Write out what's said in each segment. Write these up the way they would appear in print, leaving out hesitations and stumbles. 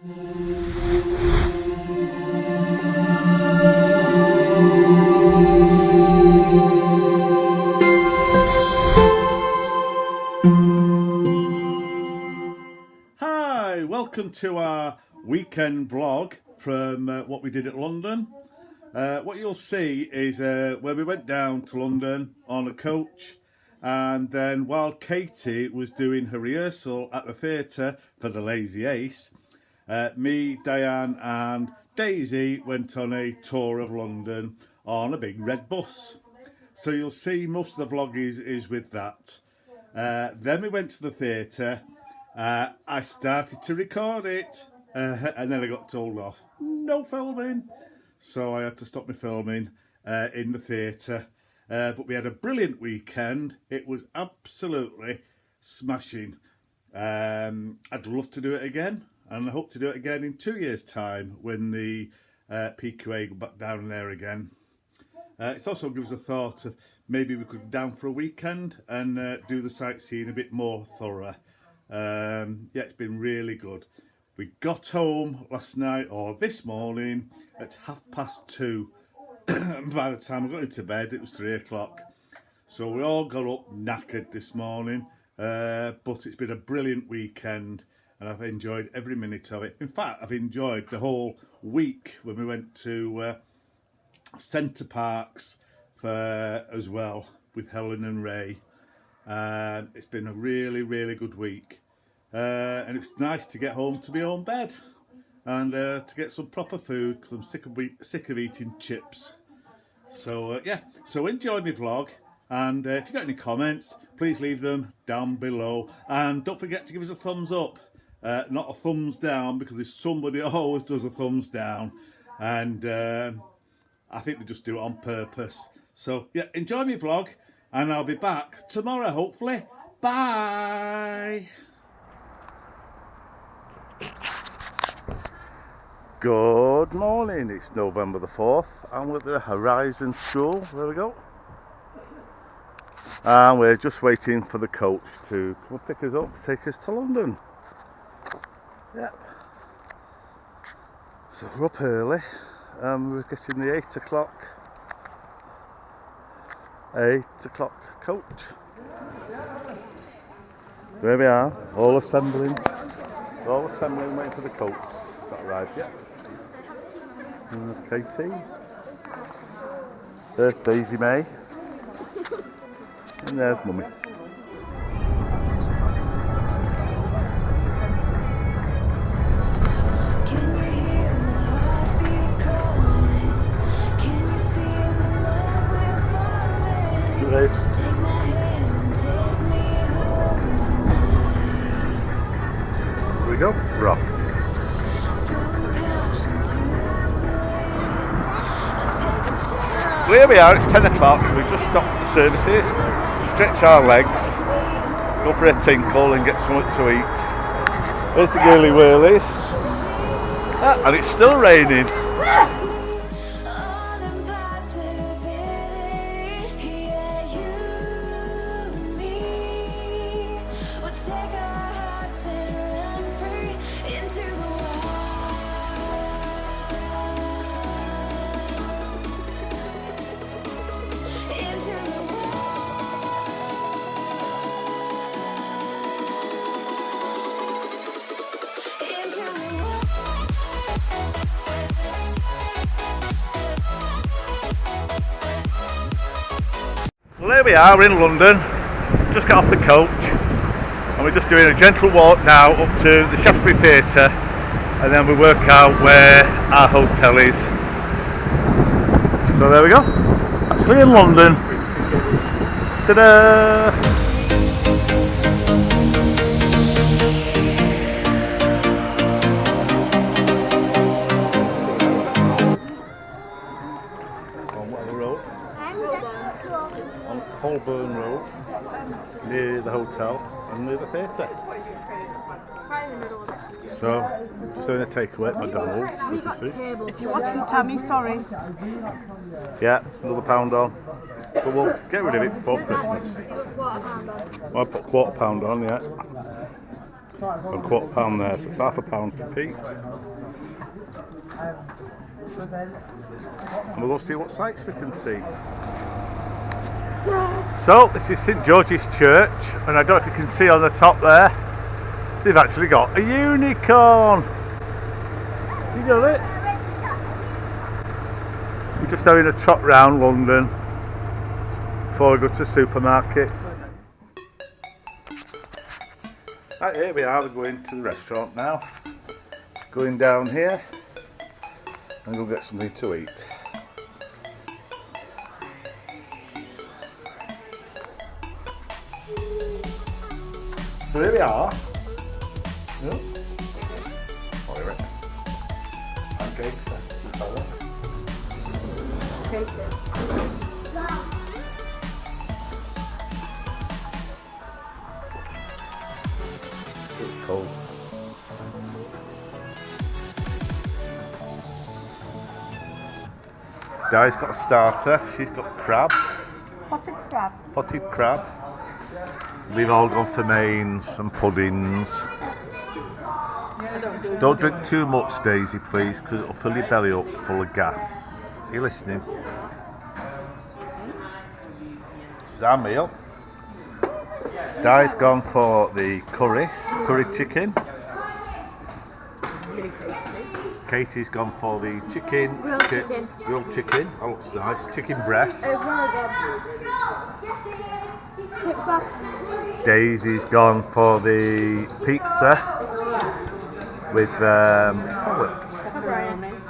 Hi, welcome to our weekend vlog from what we did at London. What you'll see is where we went down to London on a coach, and then while Katie was doing her rehearsal at the theatre for The Lazy Ace, me, Diane and Daisy went on a tour of London on a big red bus. So you'll see most of the vlog is with that. Then we went to the theatre. I started to record it and then I got told off, no filming. So I had to stop my filming in the theatre. But we had a brilliant weekend. It was absolutely smashing. I'd love to do it again, and I hope to do it again in 2 years' time when the PQA go back down there again. It also gives a thought of maybe we could go down for a weekend and do the sightseeing a bit more thorough. Yeah, it's been really good. We got home last night, or this morning, at 2:30. By the time I got into bed, it was 3 o'clock. So we all got up knackered this morning. But it's been a brilliant weekend, and I've enjoyed every minute of it. In fact, I've enjoyed the whole week when we went to Centre Parks as well with Helen and Ray. It's been a really, really good week. And it's nice to get home to my own bed and to get some proper food, because I'm sick of eating chips. So yeah, so enjoy my vlog, and if you've got any comments, please leave them down below, and don't forget to give us a thumbs up, not a thumbs down, because there's somebody who always does a thumbs down, and I think they just do it on purpose. So yeah, enjoy my vlog, and I'll be back tomorrow hopefully. Bye. Good morning, it's November the 4th, and we're at the Horizon School. There we go. And we're just waiting for the coach to come and pick us up to take us to London. Yep. So we're up early, and we're getting the 8 o'clock coach. So here we are, all assembling, waiting for the coach. It's not arrived yet. And there's Katie. There's Daisy May. And there's Mummy. Just take my hand and take me home tonight. Here we go, rock. Here we are, it's 10 o'clock, we just stopped the services, stretch our legs, go for a tinkle and get something to eat. There's the girly whirlies, and it's still raining. Well, here we are, we're in London, just got off the coach, and we're just doing a gentle walk now up to the Shaftesbury Theatre, and then we work out where our hotel is. So there we go, actually in London. Ta-da! Holborn Road, near the hotel and near the theatre. So, just doing a takeaway at McDonald's, as you see. If you're watching Tammy, sorry. Yeah, another £1 on. But we'll get rid of it before Christmas. Well, I put £1/4 on, yeah. £1/4 there, so it's £0.5 for Pete. And we'll go see what sights we can see. So, this is St George's Church, and I don't know if you can see on the top there, they've actually got a unicorn. You got it? We're just having a trot round London before we go to the supermarket. Right, here we are, we're going to the restaurant now. Going down here and go get something to eat. So here we are. Yeah. Pancakes. It's cold. Di's got a starter. She's got crab. Potted crab. Potted crab. We've all gone for mains and puddings. Don't drink too much, Daisy, please, because it'll fill your belly up full of gas. Are you listening? It's our meal. Di's gone for the curry chicken. Really tasty. Katie's gone for the chicken Grilled chips, chicken. grilled chicken. That looks nice. Chicken breast. Daisy's gone for the pizza with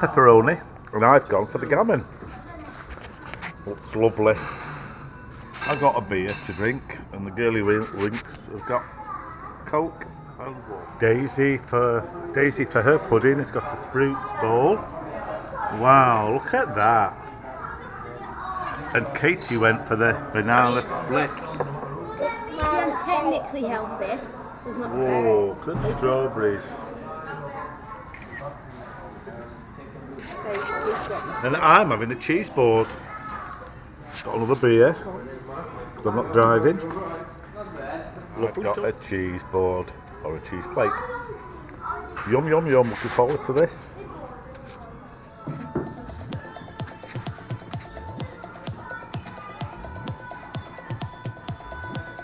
pepperoni, and I've gone for the gammon. Looks lovely. I've got a beer to drink, and the girly winks have got Coke. Daisy for her pudding has got a fruits bowl. Wow, look at that. And Katie went for the banana split. It's technically healthy. It's not Whoa, look at the strawberries. And I'm having a cheese board. Got another beer, because I'm not driving. I've got a cheese board, or a cheese plate. Yum yum yum, looking forward to this.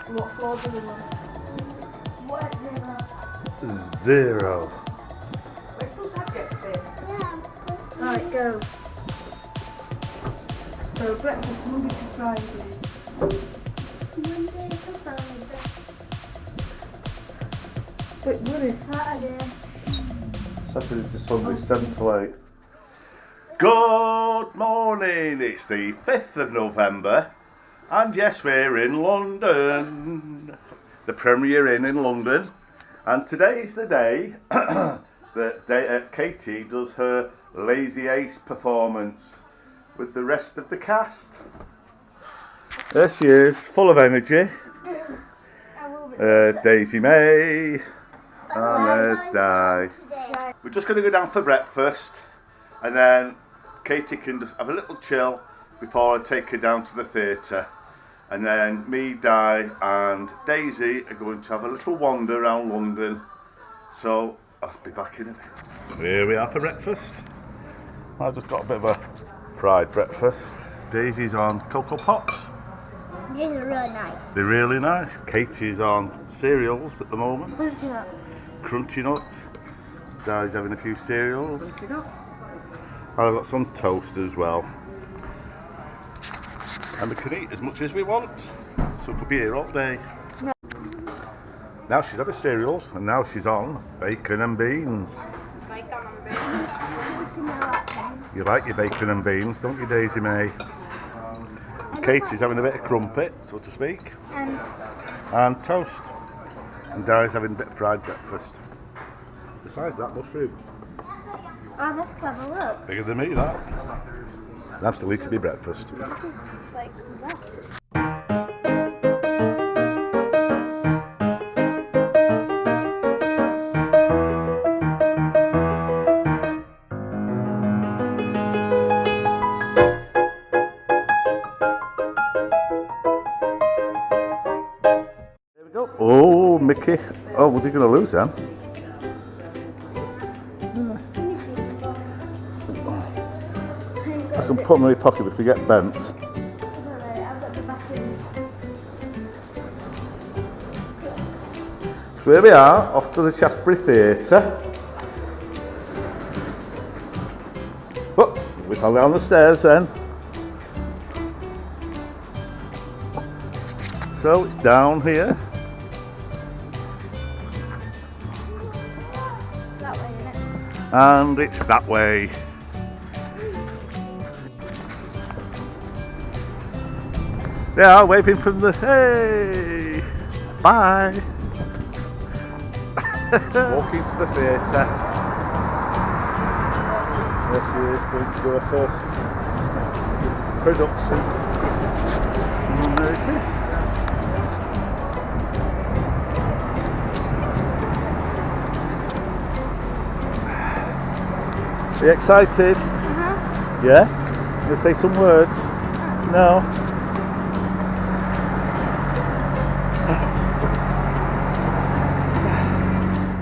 What floor do we want? What Zero. Right, go. So breakfast Monday to Friday. Monday to Friday. But Monday Saturday. Saturday to Sunday, 7 to 8. Good morning, it's the 5th of November, and yes, we're in London. The Premier Inn in London, and today's the day that Katie does her Lazy Ace performance with the rest of the cast. There she is, full of energy. There's Daisy May, and there's Di. We're just going to go down for breakfast, and then Katie can just have a little chill before I take her down to the theatre. And then me, Di and Daisy are going to have a little wander around London. So I'll be back in a bit. Here we are for breakfast. I've just got a bit of a fried breakfast. Daisy's on Cocoa Pops. These are really nice. They're really nice. Katie's on cereals at the moment. Crunchy nut. Crunchy Nut. Di's having a few cereals. Crunchy nut. I've got some toast as well. And we can eat as much as we want. So we could be here all day. No. Now she's had her cereals, and now she's on bacon and beans. Bacon and beans. You like your bacon and beans, don't you, Daisy May? Katie's having a bit of crumpet, so to speak. And toast. And Di's having a bit of fried breakfast. The size of that mushroom. Oh, that's clever, look. Bigger than me, that. And I'm still eating my breakfast. It's like that. There we go. Oh, Mickey. Oh, what are you going to lose then? I can put them in my pocket if they get bent. I've got the bathroom. So here we are, off to the Shaftesbury Theatre. Oh, we fell down the stairs then. So it's down here. That way, innit? And it's that way. They are waving from the hey! Bye! Walking to the theatre. There she is, going to do her first production. And there it is. Are you excited? Yeah? You say some words? No?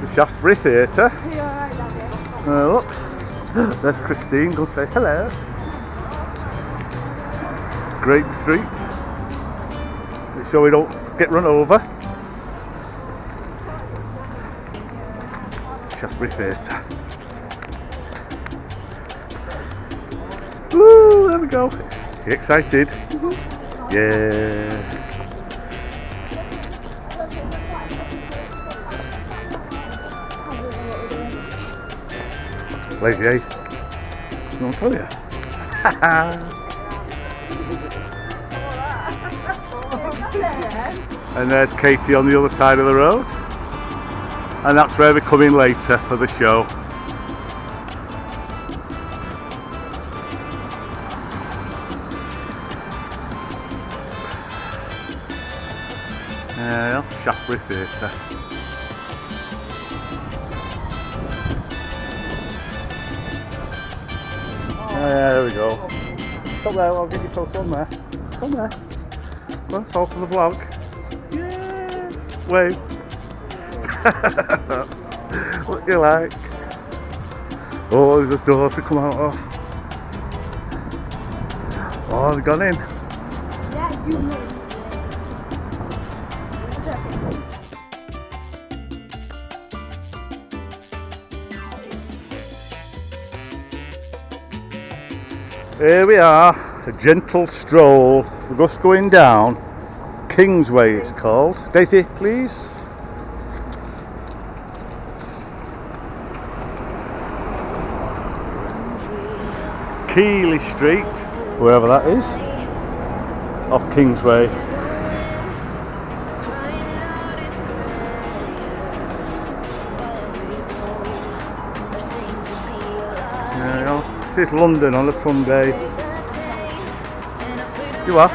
The Shaftesbury Theatre. Are you alright, Daddy? Look, there's Christine, go say hello. Great street. Make sure we don't get run over. Shaftesbury Theatre. Woo, there we go. You excited? Yeah. Lazy Ace. No, I'll tell you. And there's Katie on the other side of the road. And that's where we're coming later for the show. Shaftesbury Theatre. There we go. Stop there, I'll get your photo on there. On there. Well, that's all for the vlog. Yeah. Wave. What do you like? Oh, there's a door to come out of. Oh, they've gone in. Yeah, you know. Here we are, a gentle stroll. We're just going down Kingsway, it's called. Daisy, please. Keeley Street, wherever that is, off Kingsway. This is London on a Sunday. You are?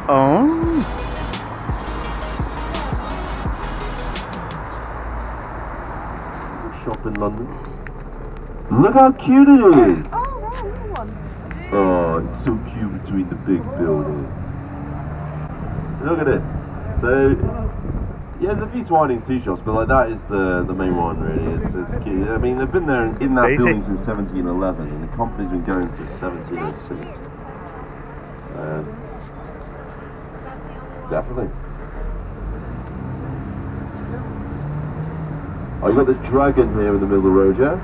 Oh. Shop in London. Look how cute it is! Oh, there's another one. Oh, it's so cute between the big buildings. Look at it. So, yeah, there's a few Twinings tea shops, but like that is the main one really. It's cute. I mean, they've been there in that Daisy. building since 1711, and the company's been going since 1706. Definitely. Oh, you got this dragon here in the middle of the road, yeah?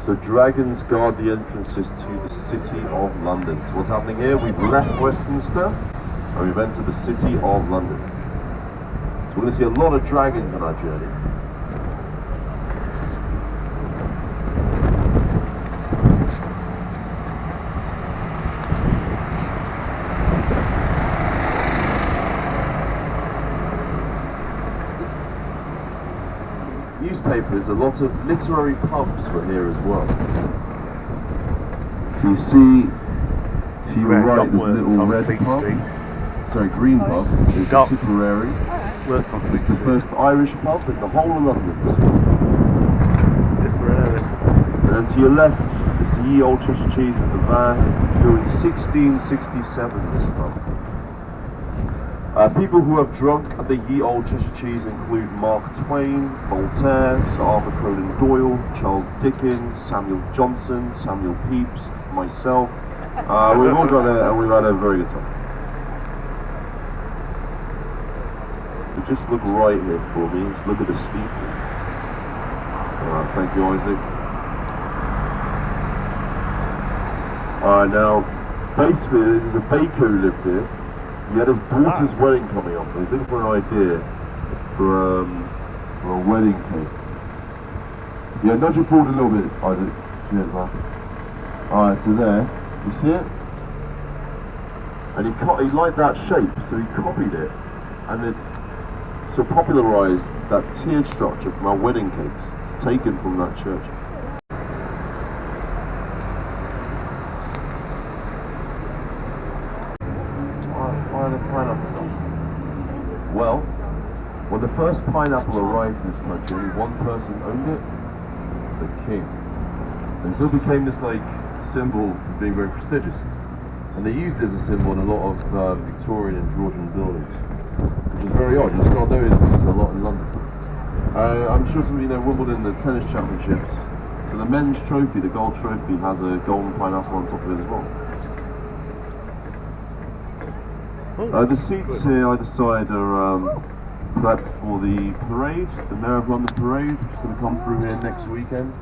So dragons guard the entrances to the City of London. So what's happening here? We've left Westminster and we've entered the City of London. So we're going to see a lot of dragons on our journey. Newspapers, a lot of literary pubs were here as well. So you see to your right there's a little red pub. Sorry, green pub. It's Tipperary. It's the first Irish pub in the whole of London. Tipperary. And then to your left, it's the Ye Old Cheshire Cheese with the van. Built in 1667, this pub. People who have drunk the ye old Cheshire cheese include Mark Twain, Voltaire, Sir Arthur Conan Doyle, Charles Dickens, Samuel Johnson, Samuel Pepys, myself. We've all got there and we've had a very good time. So just look right here for me, just look at the steeple. Thank you, Isaac. Now, basically there's a baker who lived here. He had his daughter's wedding coming up, and he's looking for an idea for a wedding cake. Yeah, nudge it forward a little bit, Isaac. Cheers, man. Alright, so there, you see it? And he liked that shape, so he copied it, and it so popularised that tiered structure from our wedding cakes. It's taken from that church. Well, when the first pineapple arrived in this country, only one person owned it, the king. And so it became this like symbol of being very prestigious. And they used it as a symbol in a lot of Victorian and Georgian buildings, which is very odd. You just not notice this a lot in London. I'm sure some of you know Wimbledon, the tennis championships. So the men's trophy, the gold trophy, has a golden pineapple on top of it as well. The seats here either side are prepped for the parade, the Mayor of London parade, which is going to come through here next weekend.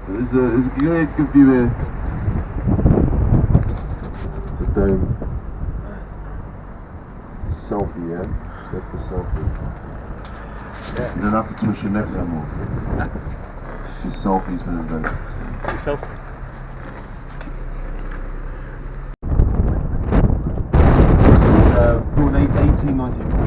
There's a good view here. The dome. Selfie, yeah? Let's get the selfie. Yeah. You don't have to twist your neck anymore. Your selfie's been invented. So. Selfie. Built in 1894.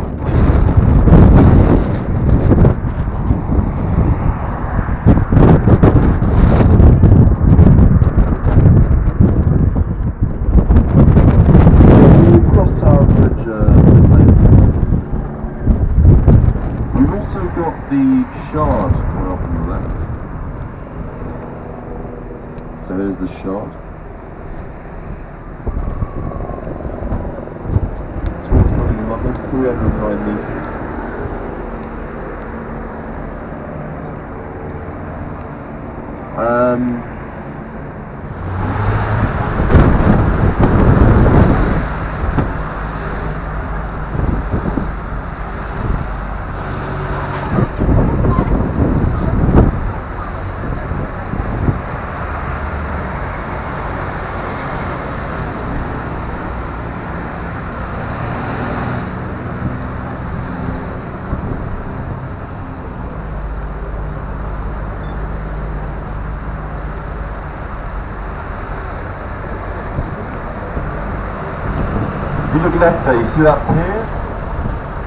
We've also got the Shard coming up on the left. So there's the Shard. Tallest building in London, 309 metres. If you look left there, you see that pier?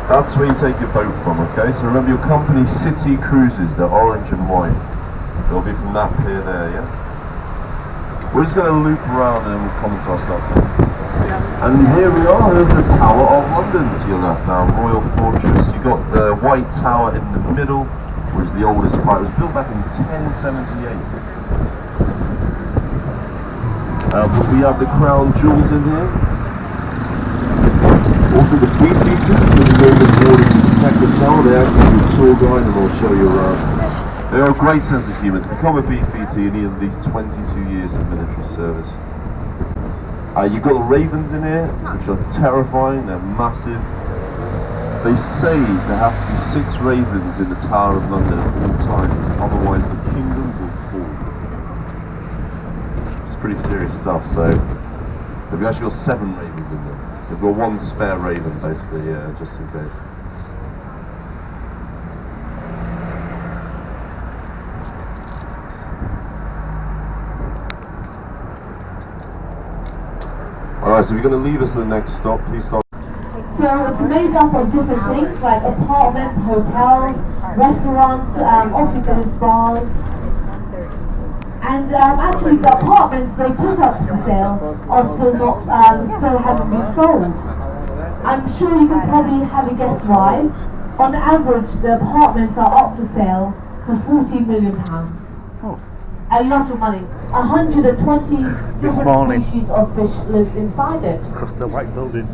That's where you take your boat from, okay? So remember your company City Cruises, they're orange and white. They'll be from that pier there, yeah? We're just going to loop around and then we'll come to our stuff. And here we are, there's the Tower of London to your left now, Royal Fortress. You've got the White Tower in the middle, which is the oldest part. It was built back in 1078. We have the crown jewels in here. Also the beefeaters, so you know the board to protect the tower, they actually do a tour guide and they'll show you around. They have a great sense of humour. To become a beefeater you need at least 22 years of military service. You've got the ravens in here, which are terrifying, they're massive. They say there have to be 6 ravens in the Tower of London at all times, otherwise the kingdom will fall. It's pretty serious stuff, so we've actually got 7 ravens in there. So we've got 1 spare raven basically, yeah, just in case. Alright, so if you're going to leave us at the next stop, please stop. So it's made up of different things like apartments, hotels, restaurants, offices, bars. And actually the apartments they put up for sale are still haven't been sold. I'm sure you can probably have a guess why. On average the apartments are up for sale for £14 million. A lot of money. 120 different species of fish lives inside it. Across the white building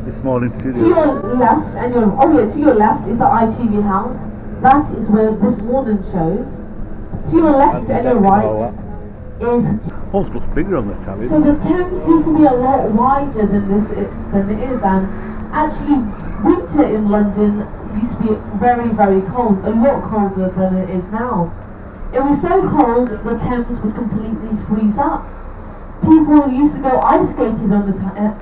this morning. To your left, and to your left is the ITV house. That is where this morning shows. To your left and your right is. House looks bigger on the telly. So the Thames used to be a lot wider than it is, and actually winter in London used to be very, very cold, a lot colder than it is now. It was so cold the Thames would completely freeze up. People used to go ice skating on the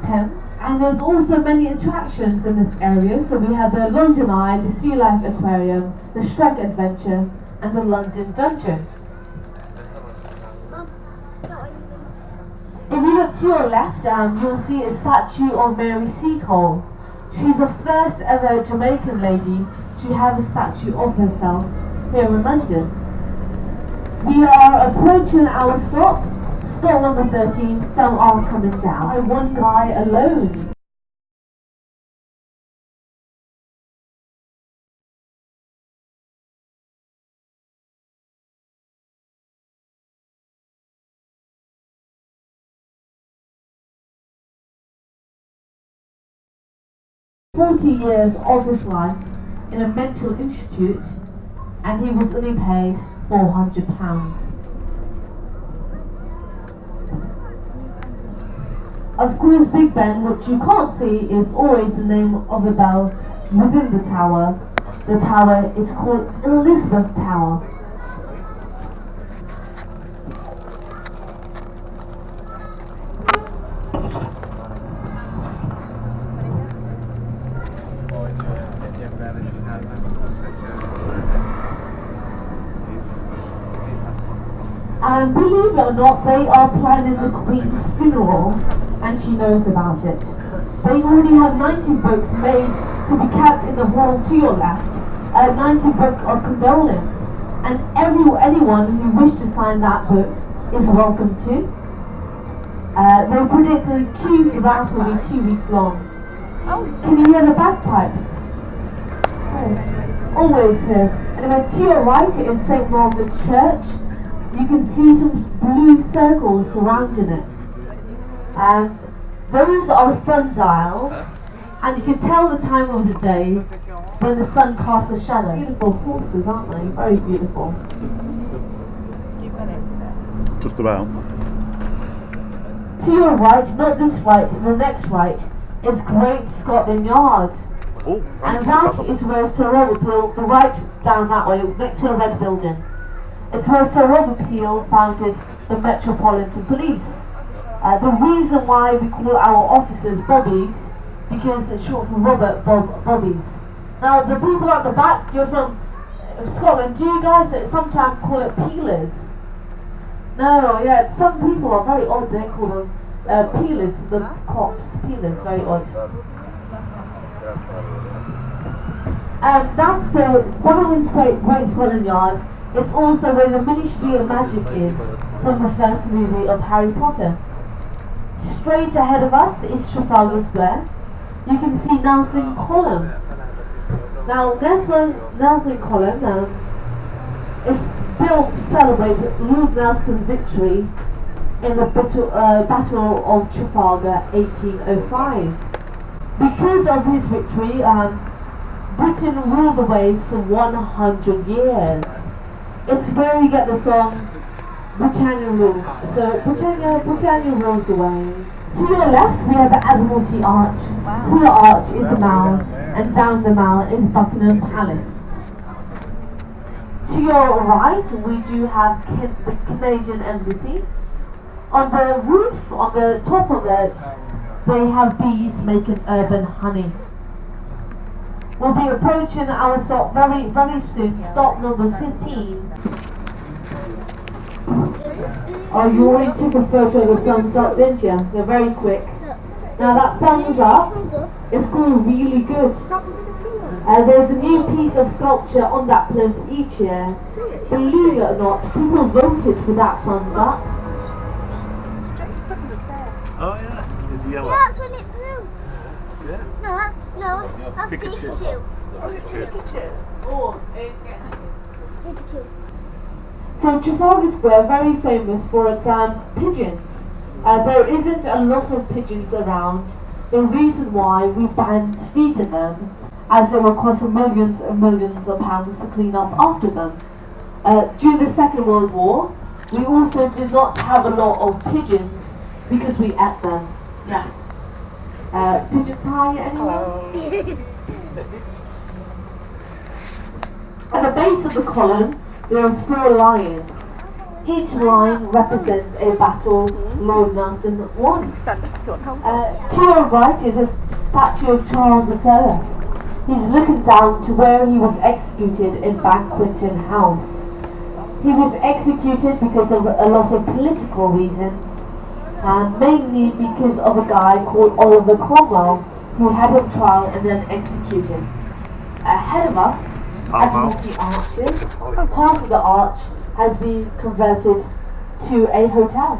Thames, and there's also many attractions in this area. So we have the London Eye, the Sea Life Aquarium, the Shrek Adventure, and the London Dungeon. If you look to your left, you'll see a statue of Mary Seacole. She's the first ever Jamaican lady to have a statue of herself here in London. We are approaching our stop number 13, some are coming down. One guy alone. "40 years of his life in a mental institute, and he was only paid £400. Of course, Big Ben, which you can't see, is always the name of the bell within the tower. The tower is called Elizabeth Tower. And believe it or not, they are planning the Queen's funeral, and she knows about it. They already have 90 books made to be kept in the hall to your left, a 90 book of condolence, and anyone who wishes to sign that book is welcome to. They predict the queue for that will be 2 weeks long. Can you hear the bagpipes? Always here. Anyway, to your right is St. Margaret's Church. You can see some blue circles surrounding it. Those are sundials, and you can tell the time of the day when the sun casts a shadow. Beautiful horses, aren't they? Very beautiful. Just about. To your right, not this right, the next right, is Great Scotland Yard. Oh, and that is where Sir Robert Peel, the right down that way, next to the red building. It's where Sir Robert Peel founded the Metropolitan Police. The reason why we call our officers Bobbies, because it's short for Robert Bobbies. Now the people at the back, you're from Scotland, do you guys sometimes call it peelers? No, yeah, some people are very odd, they call them peelers, the cops, peelers, very odd. That's Darwin's Great Scotland Yard. It's also where the Ministry of Magic is, from the first movie of Harry Potter. Straight ahead of us is Trafalgar Square. You can see Nelson Column. Now, Nelson Column, it's built to celebrate Lord Nelson's victory in the Battle of Trafalgar 1805. Because of his victory, Britain ruled the waves for 100 years. It's where we get the song Britannia Rules. So Britannia rules the waves. To your left we have the Admiralty Arch. Wow. To your arch is the Mall, and down the Mall is Buckingham Palace. To your right we do have the Canadian Embassy. On the roof, on the top of it, they have bees making urban honey. We'll be approaching our stop very, very soon, stop number 15. Oh, you already took a photo of the thumbs up, didn't you? They're very quick. Now that thumbs up is called really good. There's a new piece of sculpture on that plinth each year. Believe it or not, people voted for that thumbs up. Oh yeah, it's yellow. Yeah, that's when it blew. Yeah. No, that's Pikachu. Pikachu. Oh, it's getting Pikachu. So Trafalgar Square, very famous for its pigeons. There isn't a lot of pigeons around. The reason why we banned feeding them, as it would cost millions and millions of pounds to clean up after them. During the Second World War, we also did not have a lot of pigeons because we ate them. Yes. Pigeon pie, anyone? At the base of the column, there is 4 lions. Each lion represents a battle Lord Nelson won. To your right is a statue of Charles I. He's looking down to where he was executed in Banqueting House. He was executed because of a lot of political reasons, mainly because of a guy called Oliver Cromwell, who had him trial and then executed. Ahead of us, at the arches, part of the arch has been converted to a hotel.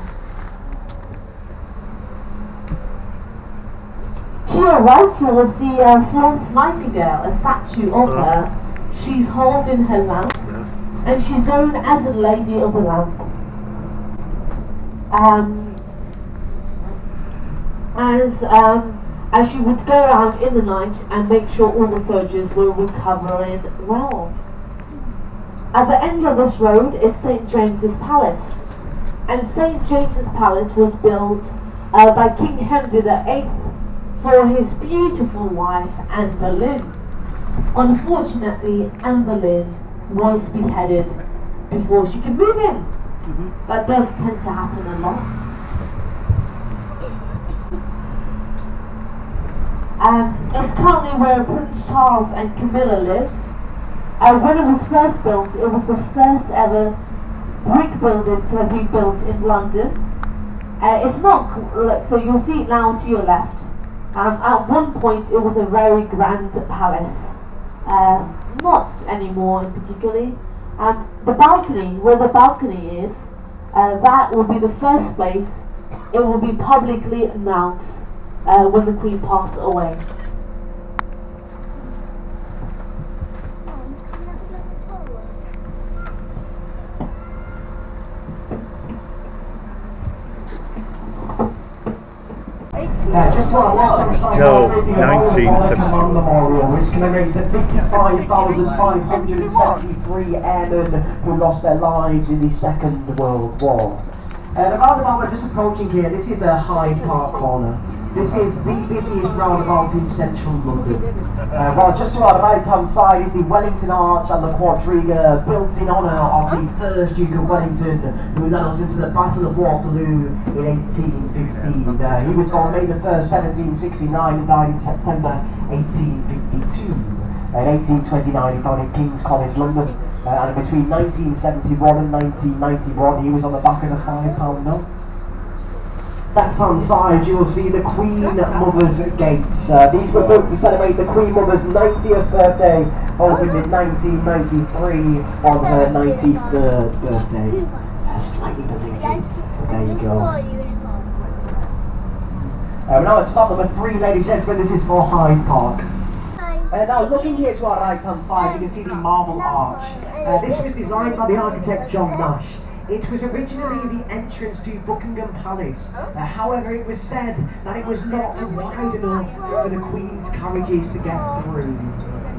To your right, you will see Florence Nightingale, a statue of her. She's holding her lamp, and she's known as the Lady of the Lamp. As she would go around in the night and make sure all the soldiers were recovering well. At the end of this road is St. James's Palace, and St. James's Palace was built by King Henry VIII for his beautiful wife Anne Boleyn. Unfortunately, Anne Boleyn was beheaded before she could move in. That does tend to happen a lot. It's currently where Prince Charles and Camilla lives. When it was first built, it was the first ever brick building to be built in London. It's not, so you'll see it now to your left. At one point it was a very grand palace. Not anymore in particularly. The balcony, where the balcony is, that will be the first place it will be publicly announced when the Queen passed away. Just to our left-hand side, No, the 1971. Memorial, which commemorates the 55,573 airmen who lost their lives in the Second World War. The roundabout we're just approaching here, this is a Hyde Park corner. This is the busiest roundabout in central London. While just to our right-hand side is the Wellington Arch and the Quadriga, built in honour of the 1st Duke of Wellington, who led us into the Battle of Waterloo in 1815. He was born May the 1st, 1769, and died in September 1852. In 1829 he founded King's College London, and between 1971 and 1991 he was on the back of a £5 note. Left-hand side you will see the Queen Mother's Gates. These were built to celebrate the Queen Mother's 90th birthday, opened in 1993 on her 93rd birthday. Slightly belated. There you go. Now at stop number 3, ladies and gentlemen, this is for Hyde Park. Now looking here to our right-hand side, you can see the Marble Arch. This was designed by the architect John Nash. It was originally the entrance to Buckingham Palace. However, it was said that it was not wide enough for the Queen's carriages to get through.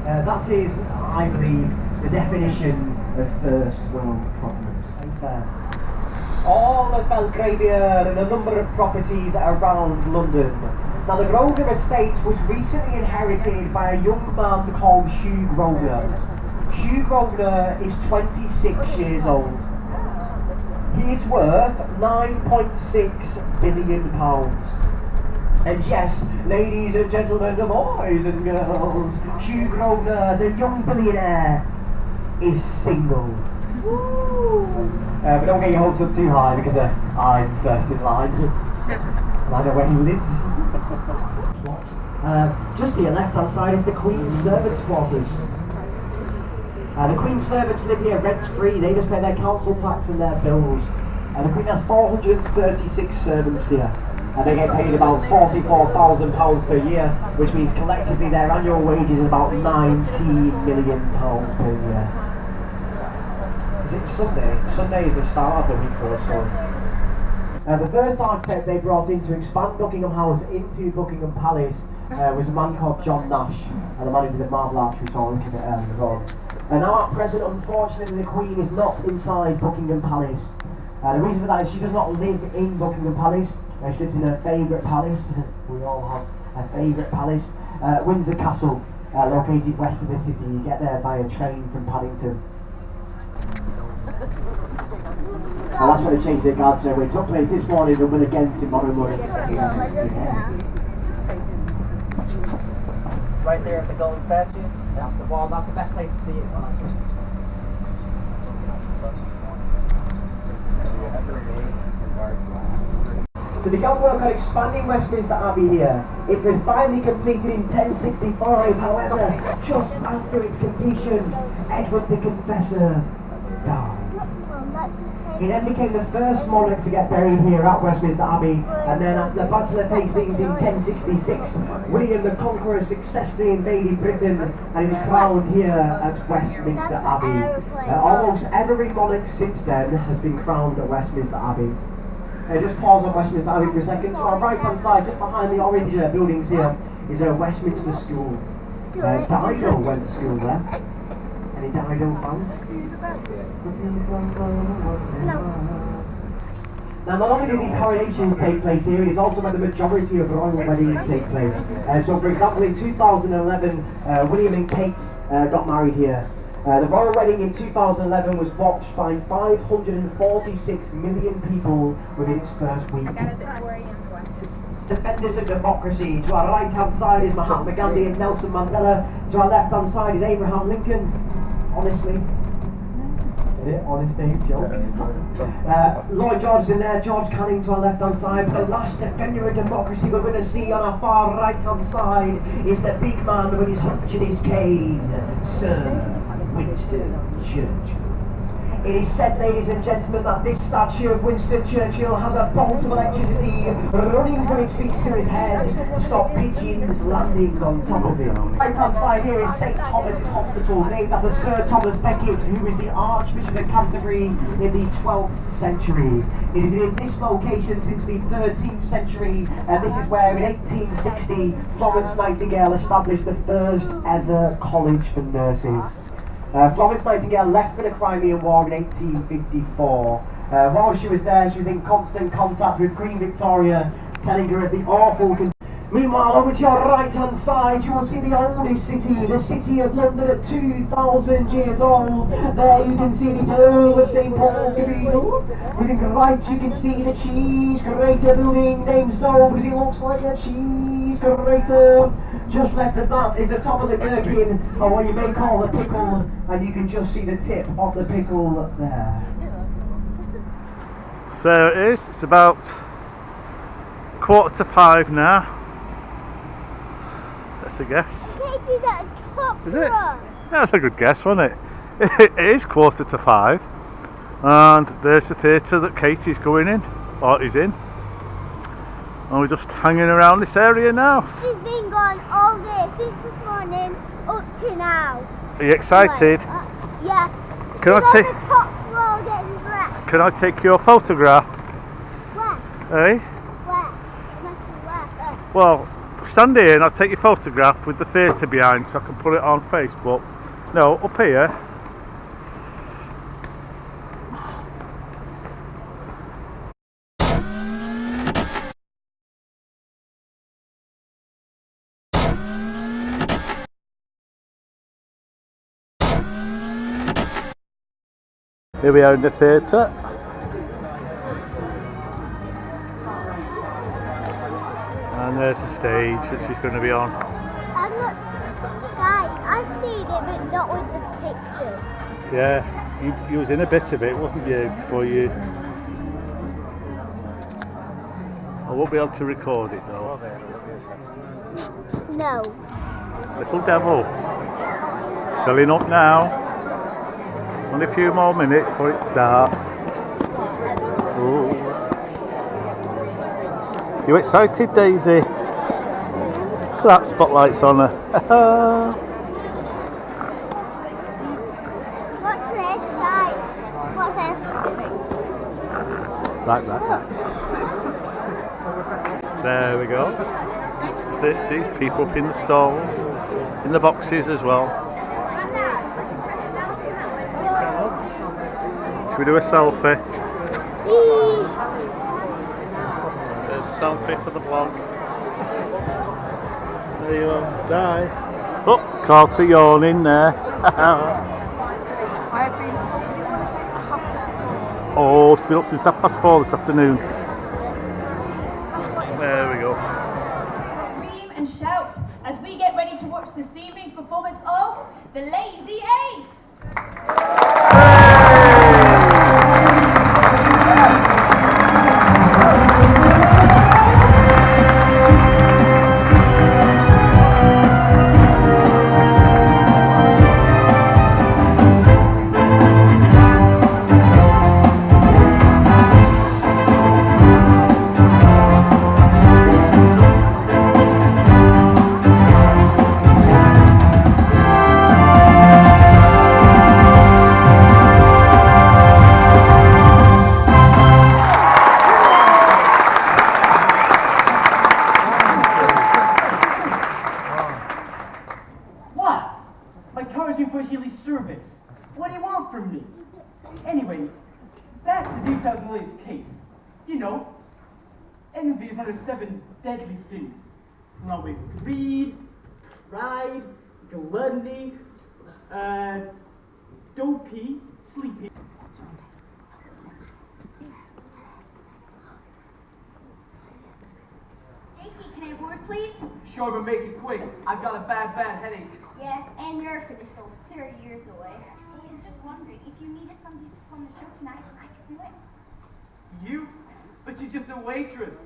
That is, I believe, the definition of First World problems. All of Belgravia and a number of properties around London. Now, the Grosvenor estate was recently inherited by a young man called Hugh Grosvenor. Hugh Grosvenor is 26 years old. He is worth £9.6 billion. And yes, ladies and gentlemen, the boys and girls, Hugh Grosvenor, the young billionaire, is single. But don't get your hopes up too high, because I'm first in line. And I know where he lives. Just to your left-hand side is the Queen's servants' quarters. The Queen's servants live here rent-free. They just pay their council tax and their bills. The Queen has 436 servants here. They get paid about £44,000 per year, which means collectively their annual wages is about £19 million per year. Is it Sunday? Sunday is the start of the week for us, so. The first architect they brought in to expand Buckingham House into Buckingham Palace was a man called John Nash, and the man who did the Marble Arch we saw a little bit ago. And now at present, unfortunately, the Queen is not inside Buckingham Palace. The reason for that is she does not live in Buckingham Palace. She lives in her favourite palace. We all have a favourite palace. Windsor Castle, located west of the city. You get there by a train from Paddington. And that's when they changed their guard survey. It took place this morning and will again tomorrow morning. Right there at the golden statue. That's the wall. That's the best place to see it. So they began work on expanding Westminster Abbey here. It was finally completed in 1065, however, just after its completion, Edward the Confessor died. He then became the first monarch to get buried here at Westminster Abbey, and then after the Battle of Hastings in 1066, William the Conqueror successfully invaded Britain, and he was crowned here at Westminster Abbey. Almost every monarch since then has been crowned at Westminster Abbey. Just pause on Westminster Abbey for a second. To our right hand side, just behind the orange buildings here, is Westminster School. Dido went to school there. Any Dido fans? Now, not only did the coronations take place here, it is also where the majority of royal weddings take place. So, for example, in 2011, William and Kate got married here. The royal wedding in 2011 was watched by 546 million people within its first week. Defenders of democracy. To our right hand side is Mahatma Gandhi and Nelson Mandela. To our left hand side is Abraham Lincoln. Honestly. Honest Dave, joke. Lloyd George in there, George Canning to our left hand side. The last defender of democracy we're going to see on our far right hand side is the big man with his hunch and his cane, Sir Winston Churchill. It is said, ladies and gentlemen, that this statue of Winston Churchill has a bolt of electricity running from its feet to his head to stop pigeons landing on top of him. Right hand side here is St Thomas's Hospital, named after Sir Thomas Becket, who was the Archbishop of Canterbury in the 12th century. It has been in this location since the 13th century, and this is where in 1860 Florence Nightingale established the first ever college for nurses. Florence Nightingale left for the Crimean War in 1854. While she was there, she was in constant contact with Queen Victoria, telling her of the awful conditions. Meanwhile, over to your right hand side, you will see the oldest city, the city of London at 2,000 years old. There you can see the Earl of St Paul's Cathedral. Within the right you can see the cheese grater building, named so because it looks like a cheese grater. Just left of that is the top of the gherkin, or what you may call the pickle, and you can just see the tip of the pickle there. So it is, it's about 5:15 now. That's a guess. Katie's at the top. Is it? Yeah, that's a good guess, wasn't it? It is 5:15, and there's the theatre that Katie's going in, or is in. And we're just hanging around this area now. She's been gone all day since this morning up to now. Are you excited? Yeah. Can I She's take? on the top floor getting dressed. Can I take your photograph? Where? Eh? Where? Well, stand here and I'll take your photograph with the theatre behind so I can put it on Facebook. No, up here. Here we are in the theatre. And there's the stage that she's going to be on. I've seen it, but not with the pictures. Yeah, you was in a bit of it, wasn't you, before you... I won't be able to record it though. No. Little devil. It's filling up now. Only a few more minutes before it starts. Ooh. You excited, Daisy? Look at that spotlight's on her. What's this, guys? What's that? That. There we go. These people up in the stalls, in the boxes as well. Should we do a selfie? There's a selfie for the vlog. There you are, die. Oh, caught a yawning there. Oh, it's been up since 4:30 this afternoon. There we go. Scream and shout as we get ready to watch this evening's performance of The Lazy Ace. What do you want from me? Anyways, back to the details of Lily's case. You know, envy is one of 7 deadly sins, along with greed, pride, gluttony, dopey, sleepy. Jakey, can I have a word, please? Sure, but make it quick. I've got a bad headache. Yeah, and you're for this still 30 years away. I was just wondering if you needed somebody to perform the show tonight, I could do it. You? But you're just a waitress.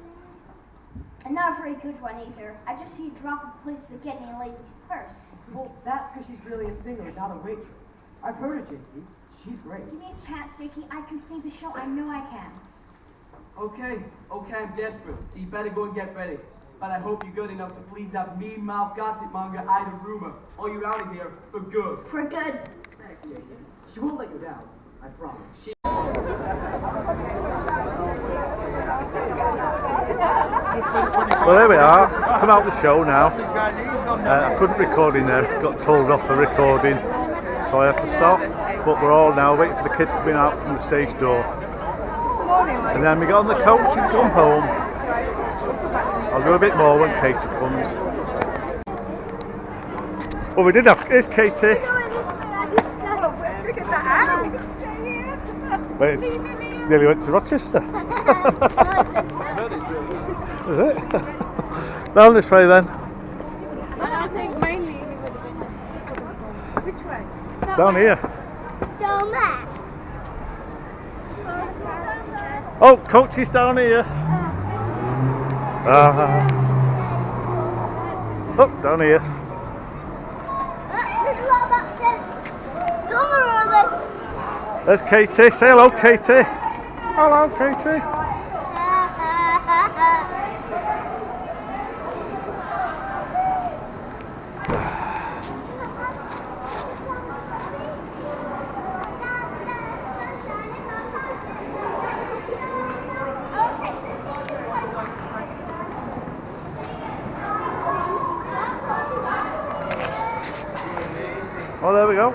And not a very good one either. I just see you drop a plate of spaghetti in a lady's purse. Well, that's because she's really a singer, not a waitress. I've heard of Jakey. She's great. Give me a chance, Jakey. I can sing the show. I know I can. Okay, I'm desperate, so you better go and get ready. But I hope you're good enough to please that mean-mouthed gossip monger Ida Rumor, or you're out of here for good. For good. Thanks, Jakey. She won't let you down, I promise. Well, there we are. Come out the show now. I couldn't record in there. Got told off for recording, so I had to stop. But we're all now waiting for the kids coming out from the stage door. And then we get on the coach and come home. I'll do a bit more when Katie comes. Well, we did have. Here's Katie. Wait, nearly went to Rochester. Is it? Down this way then. I think mainly he would have been. Which way? Down here. Down there. Oh, coach is down here. Oh, down here. There's Katie. Say hello, Katie. Hello, Katie. Oh, there we go.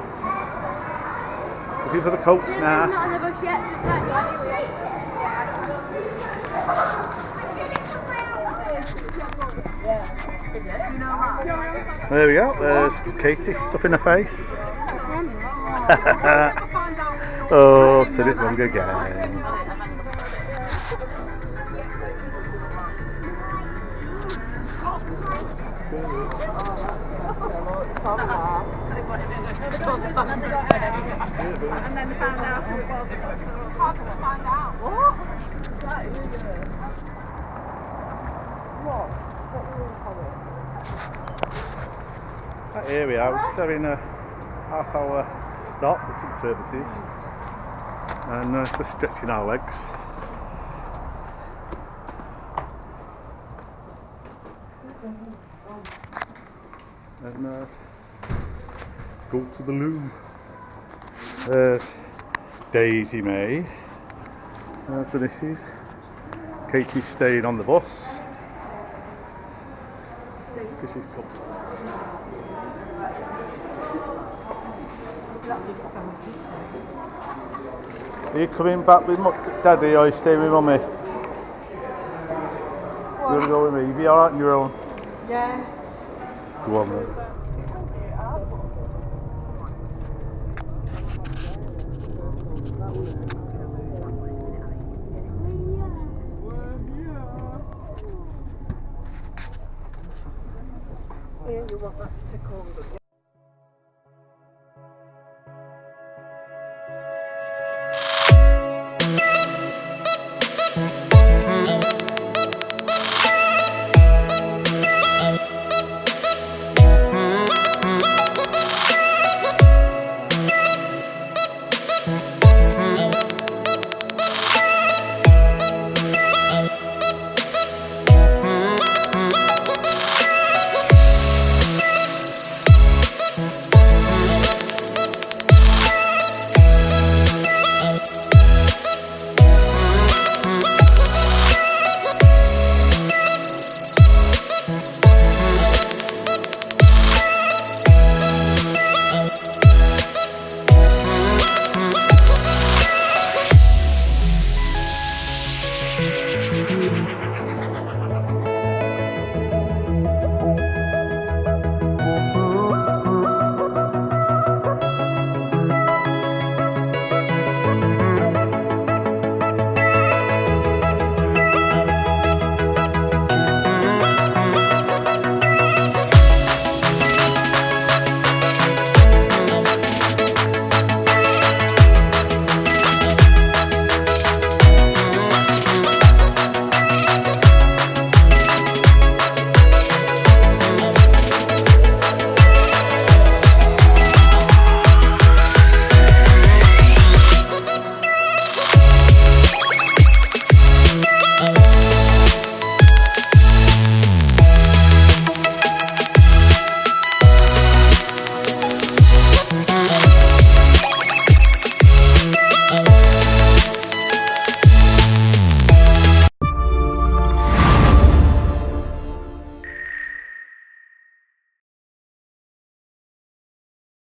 Looking for the coach now. Not on the bus yet, so we can't There we go. There's Katie stuffing her face. Oh, said it wrong again. And then found out who it was. How can I find out? What? Here we are, we're just having a half-hour stop for some services and just stretching our legs. And go to the loo. There's Daisy May. There's the missus. Katie's staying on the bus. Are you coming back with Daddy or are you staying with Mummy? You're going to go with me? You'll be alright on your own? Yeah. Go on then.